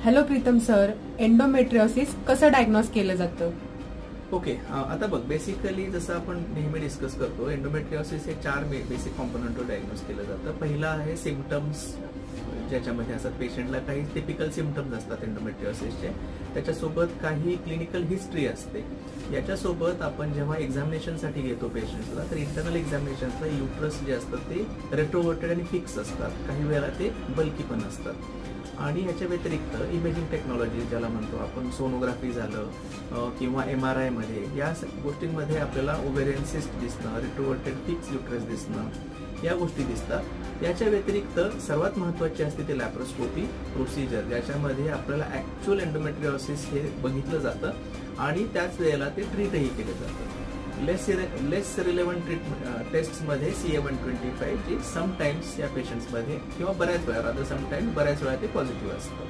Hello Pritam sir, endometriosis कसं diagnose केलं जातं? ओके, आता बघ, बेसिकली जसं आपण नेहमी डिस्कस करतो, एंडोमेट्रियोसिस हे 4 बेसिक कॉम्पोनंटवर डायग्नोज केलं जातं. पहिला आहे सिम्पटम्स, ज्याच्यामध्ये असतात पेशंटला काही टिपिकल सिम्पटम्स असतात एंडोमेट्रियोसिसचे, त्याच्यासोबत काही क्लिनिकल हिस्ट्री असते. याच्यासोबत आपण जेव्हा एक्झामिनेशनसाठी घेतो पेशंटला, तर इंटरनल एक्झामिनेशन्सला युट्रस जे असतात ते रेट्रोवर्टेड आणि फिक्स असतात, काही वेळेला ते बल्की पण असतात. आणि याच्या व्यतिरिक्त इमेजिंग टेक्नॉलॉजी ज्याला म्हणतो आपण, सोनोग्राफी झालं किंवा MRI मध्ये, या गोष्टींमध्ये आपल्याला ओव्हेरियन सिस्ट दिसणं, रेट्रोवर्टेड फिक्स युट्रस दिसणं, या गोष्टी दिसतात. याच्या व्यतिरिक्त सर्वात महत्त्वाची असते ते लॅप्रोस्कोपी प्रोसिजर, ज्याच्यामध्ये आपल्याला ऍक्च्युअल एंडोमेट्रियोसिस हे बघितलं जातं आणि त्याच वेळेला ते ट्रीटही केलं जातं. लेस रिलेव्हंट टेस्टमध्ये CA-125 जी समटाइम्स या पेशंट्समध्ये किंवा बऱ्याच वेळा समटाइम्स बऱ्याच वेळा ते पॉझिटिव्ह असतं.